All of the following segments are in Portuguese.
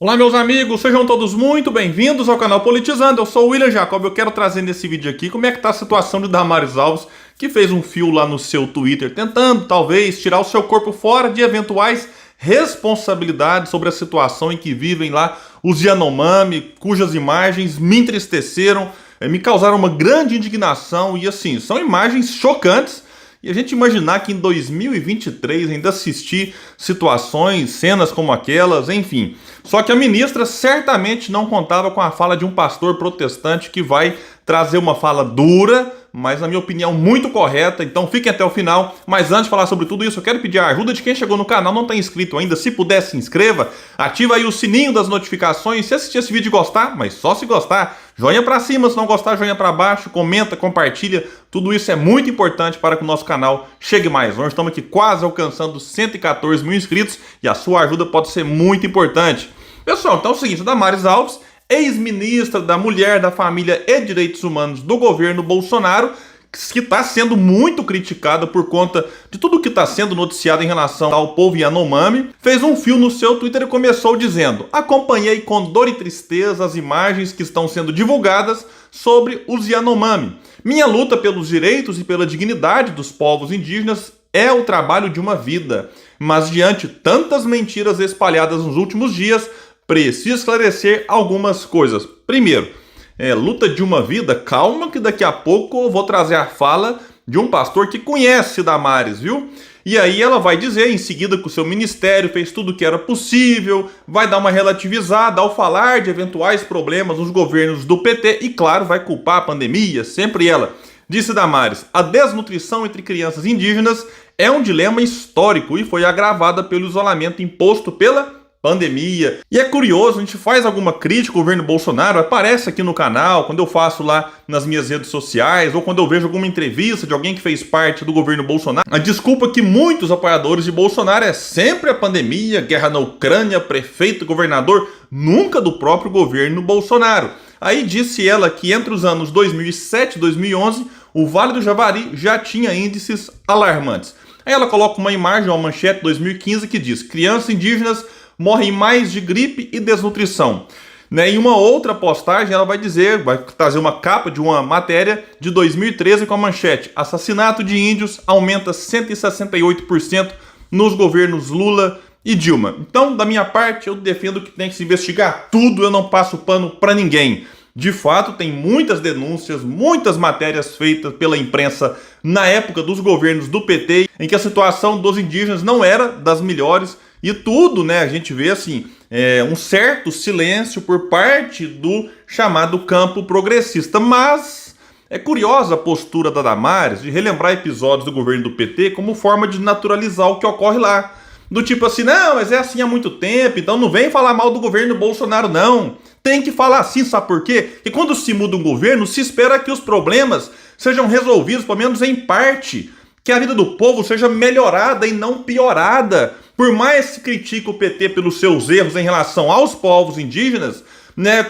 Olá, meus amigos, sejam todos muito bem-vindos ao canal Politizando. Eu sou o William Jacob. Eu quero trazer nesse vídeo aqui como é que tá a situação de Damares Alves, que fez um fio lá no seu Twitter, tentando, talvez, tirar o seu corpo fora de eventuais responsabilidades sobre a situação em que vivem lá os Yanomami, cujas imagens me entristeceram, me causaram uma grande indignação e, assim, são imagens chocantes. E a gente imaginar que em 2023 ainda assistir situações, cenas como aquelas, enfim. Só que a ministra certamente não contava com a fala de um pastor protestante que vai trazer uma fala dura, mas na minha opinião muito correta, então fiquem até o final. Mas antes de falar sobre tudo isso, eu quero pedir a ajuda de quem chegou no canal, não está inscrito ainda, se puder se inscreva, ativa aí o sininho das notificações, se assistir esse vídeo e gostar, mas só se gostar, joinha pra cima, se não gostar, joinha pra baixo, comenta, compartilha, tudo isso é muito importante para que o nosso canal chegue mais longe. Estamos aqui quase alcançando 114 mil inscritos e a sua ajuda pode ser muito importante. Pessoal, então é o seguinte, a Damares Alves, ex-ministra da Mulher, da Família e Direitos Humanos do governo Bolsonaro, que está sendo muito criticada por conta de tudo que está sendo noticiado em relação ao povo Yanomami, fez um fio no seu Twitter e começou dizendo: acompanhei com dor e tristeza as imagens que estão sendo divulgadas sobre os Yanomami. Minha luta pelos direitos e pela dignidade dos povos indígenas é o trabalho de uma vida, mas diante tantas mentiras espalhadas nos últimos dias, preciso esclarecer algumas coisas. Primeiro, luta de uma vida, calma que daqui a pouco eu vou trazer a fala de um pastor que conhece Damares, viu? E aí ela vai dizer em seguida que o seu ministério fez tudo o que era possível, vai dar uma relativizada ao falar de eventuais problemas nos governos do PT e, claro, vai culpar a pandemia, sempre ela. Disse Damares: a desnutrição entre crianças indígenas é um dilema histórico e foi agravada pelo isolamento imposto pela pandemia. E é curioso, a gente faz alguma crítica ao governo Bolsonaro, aparece aqui no canal, quando eu faço lá nas minhas redes sociais, ou quando eu vejo alguma entrevista de alguém que fez parte do governo Bolsonaro, a desculpa que muitos apoiadores de Bolsonaro é sempre a pandemia, guerra na Ucrânia, prefeito, governador, nunca do próprio governo Bolsonaro. Aí disse ela que entre os anos 2007 e 2011, o Vale do Javari já tinha índices alarmantes. Aí ela coloca uma imagem, uma manchete 2015 que diz: crianças indígenas morrem mais de gripe e desnutrição. Em uma outra postagem ela vai dizer, vai trazer uma capa de uma matéria de 2013 com a manchete: assassinato de índios aumenta 168% nos governos Lula e Dilma. Então, da minha parte, eu defendo que tem que se investigar tudo, eu não passo pano para ninguém. De fato, tem muitas denúncias, muitas matérias feitas pela imprensa na época dos governos do PT, em que a situação dos indígenas não era das melhores, e tudo, a gente vê assim, um certo silêncio por parte do chamado campo progressista. Mas é curiosa a postura da Damares de relembrar episódios do governo do PT como forma de naturalizar o que ocorre lá. Do tipo assim, não, mas é assim há muito tempo, então não vem falar mal do governo Bolsonaro, não. Tem que falar assim, sabe por quê? Porque quando se muda um governo, se espera que os problemas sejam resolvidos, pelo menos em parte, que a vida do povo seja melhorada e não piorada. Por mais que critique o PT pelos seus erros em relação aos povos indígenas,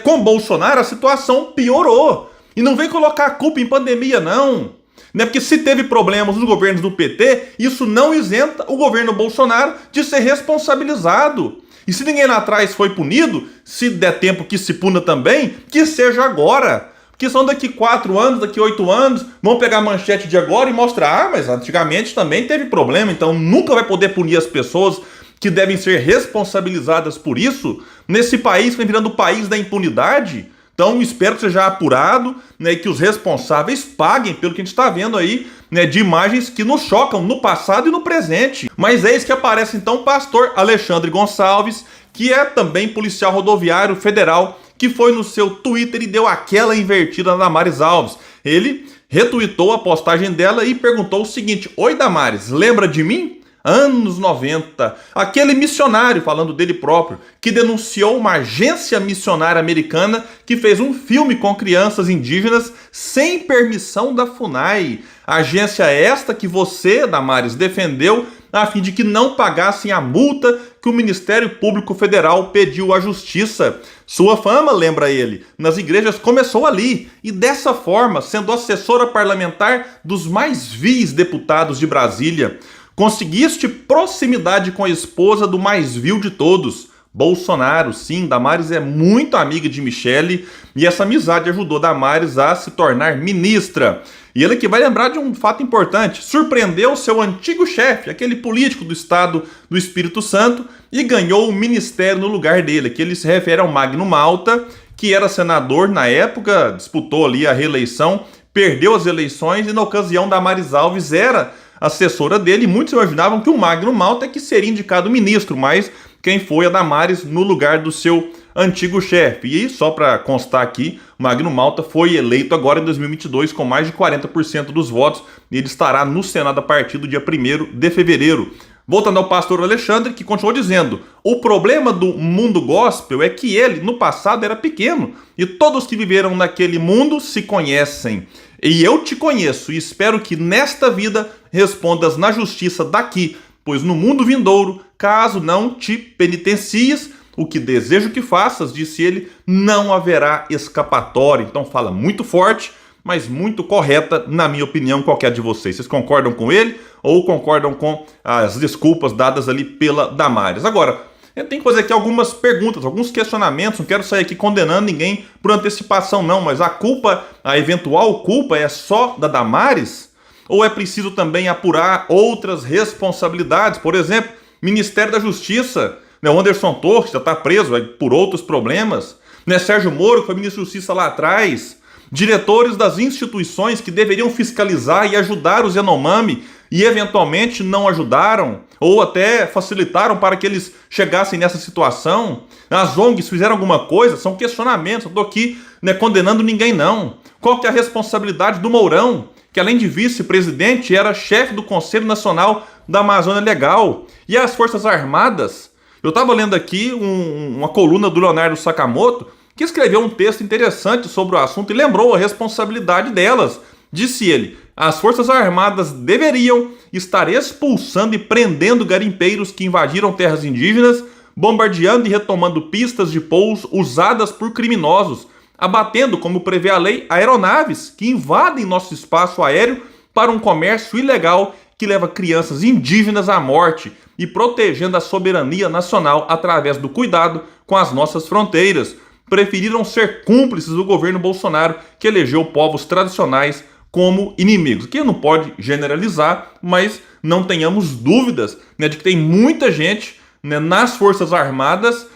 com Bolsonaro a situação piorou. E não vem colocar a culpa em pandemia, não. Porque se teve problemas nos governos do PT, isso não isenta o governo Bolsonaro de ser responsabilizado. E se ninguém lá atrás foi punido, se der tempo que se puna também, que seja agora. Porque são daqui 4 anos, daqui 8 anos, vão pegar a manchete de agora e mostrar, mas antigamente também teve problema, então nunca vai poder punir as pessoas que devem ser responsabilizadas por isso, nesse país que vem virando o país da impunidade. Então espero que seja apurado, e que os responsáveis paguem pelo que a gente está vendo aí, de imagens que nos chocam no passado e no presente. Mas eis que aparece então o pastor Alexandre Gonçalves, que é também policial rodoviário federal, que foi no seu Twitter e deu aquela invertida na Damares Alves. Ele retuitou a postagem dela e perguntou o seguinte: oi Damares, lembra de mim? Anos 90, aquele missionário, falando dele próprio, que denunciou uma agência missionária americana que fez um filme com crianças indígenas sem permissão da FUNAI. Agência esta que você, Damares, defendeu a fim de que não pagassem a multa que o Ministério Público Federal pediu à Justiça. Sua fama, lembra ele, nas igrejas começou ali, e dessa forma, sendo assessora parlamentar dos mais vis deputados de Brasília. Conseguiste proximidade com a esposa do mais vil de todos, Bolsonaro. Sim, Damares é muito amiga de Michele e essa amizade ajudou Damares a se tornar ministra. E ele que vai lembrar de um fato importante: surpreendeu seu antigo chefe, aquele político do estado do Espírito Santo, e ganhou o ministério no lugar dele, que ele se refere ao Magno Malta, que era senador na época, disputou ali a reeleição, perdeu as eleições e na ocasião Damares Alves era assessora dele, e muitos imaginavam que o Magno Malta é que seria indicado ministro, mas quem foi a Damares no lugar do seu antigo chefe. E só para constar aqui, Magno Malta foi eleito agora em 2022 com mais de 40% dos votos e ele estará no Senado a partir do dia 1º de fevereiro. Voltando ao pastor Alexandre, que continuou dizendo: o problema do mundo gospel é que ele, no passado, era pequeno e todos que viveram naquele mundo se conhecem. E eu te conheço e espero que nesta vida respondas na justiça daqui, pois no mundo vindouro, caso não te penitencies, o que desejo que faças, disse ele, não haverá escapatória. Então fala muito forte, mas muito correta, na minha opinião, qualquer de vocês. Vocês concordam com ele ou concordam com as desculpas dadas ali pela Damares? Agora, eu tenho que fazer aqui algumas perguntas, alguns questionamentos, não quero sair aqui condenando ninguém por antecipação não, mas a eventual culpa é só da Damares? Ou é preciso também apurar outras responsabilidades? Por exemplo, Ministério da Justiça, o Anderson Torres já está preso por outros problemas, Sérgio Moro, que foi ministro da Justiça lá atrás, diretores das instituições que deveriam fiscalizar e ajudar os Yanomami e eventualmente não ajudaram, ou até facilitaram para que eles chegassem nessa situação. As ONGs fizeram alguma coisa? São questionamentos, eu estou aqui condenando ninguém não. Qual que é a responsabilidade do Mourão, que além de vice-presidente era chefe do Conselho Nacional da Amazônia Legal? E as Forças Armadas? Eu estava lendo aqui uma coluna do Leonardo Sakamoto, que escreveu um texto interessante sobre o assunto e lembrou a responsabilidade delas. Disse ele: as Forças Armadas deveriam estar expulsando e prendendo garimpeiros que invadiram terras indígenas, bombardeando e retomando pistas de pouso usadas por criminosos, abatendo, como prevê a lei, aeronaves que invadem nosso espaço aéreo para um comércio ilegal que leva crianças indígenas à morte, e protegendo a soberania nacional através do cuidado com as nossas fronteiras. Preferiram ser cúmplices do governo Bolsonaro, que elegeu povos tradicionais como inimigos. Aqui não pode generalizar, mas não tenhamos dúvidas de que tem muita gente nas Forças Armadas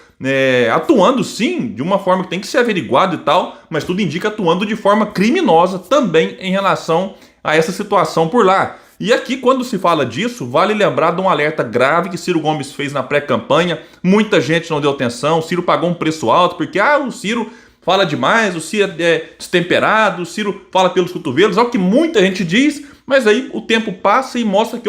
atuando sim, de uma forma que tem que ser averiguado e tal, mas tudo indica atuando de forma criminosa também em relação a essa situação por lá. E aqui, quando se fala disso, vale lembrar de um alerta grave que Ciro Gomes fez na pré-campanha. Muita gente não deu atenção, o Ciro pagou um preço alto, porque o Ciro fala demais, o Ciro é destemperado, o Ciro fala pelos cotovelos, é o que muita gente diz, mas aí o tempo passa e mostra que,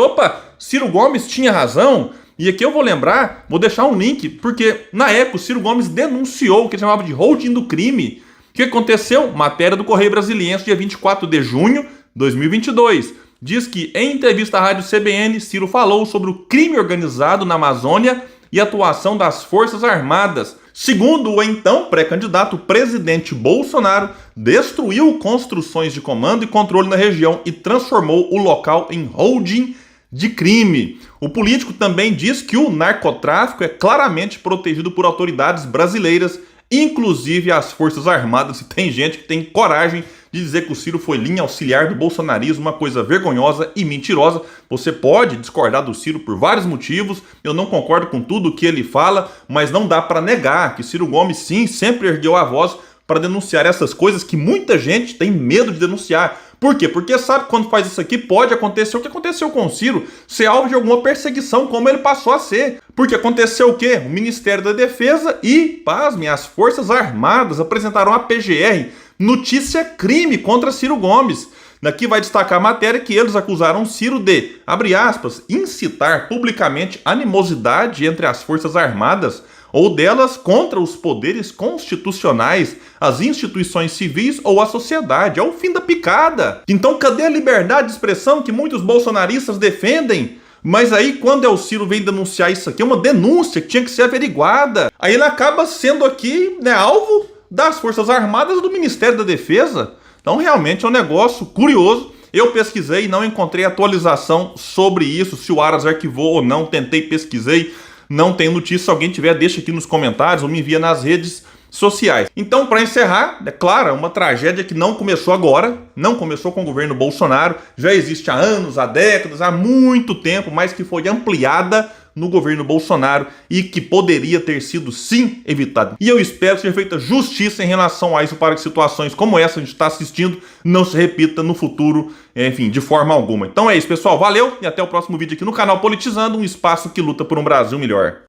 Ciro Gomes tinha razão. E aqui eu vou lembrar, vou deixar um link, porque na época o Ciro Gomes denunciou o que ele chamava de holding do crime. O que aconteceu? Matéria do Correio Brasiliense, dia 24 de junho de 2022. Diz que, em entrevista à rádio CBN, Ciro falou sobre o crime organizado na Amazônia e a atuação das Forças Armadas. Segundo o então pré-candidato, o presidente Bolsonaro destruiu construções de comando e controle na região e transformou o local em holding de crime. O político também diz que o narcotráfico é claramente protegido por autoridades brasileiras, inclusive as Forças Armadas. E tem gente que tem coragem de dizer que o Ciro foi linha auxiliar do bolsonarismo, uma coisa vergonhosa e mentirosa. Você pode discordar do Ciro por vários motivos, eu não concordo com tudo o que ele fala, mas não dá para negar que Ciro Gomes sim sempre ergueu a voz para denunciar essas coisas que muita gente tem medo de denunciar. Por quê? Porque sabe que quando faz isso aqui pode acontecer o que aconteceu com o Ciro, ser alvo de alguma perseguição, como ele passou a ser. Porque aconteceu o quê? O Ministério da Defesa e, pasmem, as Forças Armadas apresentaram a PGR notícia crime contra Ciro Gomes. Daqui vai destacar a matéria que eles acusaram Ciro de, abre aspas, incitar publicamente animosidade entre as Forças Armadas ou delas contra os poderes constitucionais, as instituições civis ou a sociedade. É o fim da picada. Então cadê a liberdade de expressão que muitos bolsonaristas defendem? Mas aí quando o Ciro vem denunciar isso aqui, é uma denúncia que tinha que ser averiguada. Aí ele acaba sendo aqui, alvo das Forças Armadas e do Ministério da Defesa. Então realmente é um negócio curioso. Eu pesquisei e não encontrei atualização sobre isso, se o Aras arquivou ou não, tentei, pesquisei, não tem notícia. Se alguém tiver, deixa aqui nos comentários ou me envia nas redes sociais. Então, para encerrar, é claro, é uma tragédia que não começou agora, não começou com o governo Bolsonaro, já existe há anos, há décadas, há muito tempo, mas que foi ampliada no governo Bolsonaro e que poderia ter sido, sim, evitado. E eu espero que seja feita justiça em relação a isso para que situações como essa que a gente está assistindo não se repita no futuro, enfim, de forma alguma. Então é isso, pessoal. Valeu e até o próximo vídeo aqui no canal Politizando, um espaço que luta por um Brasil melhor.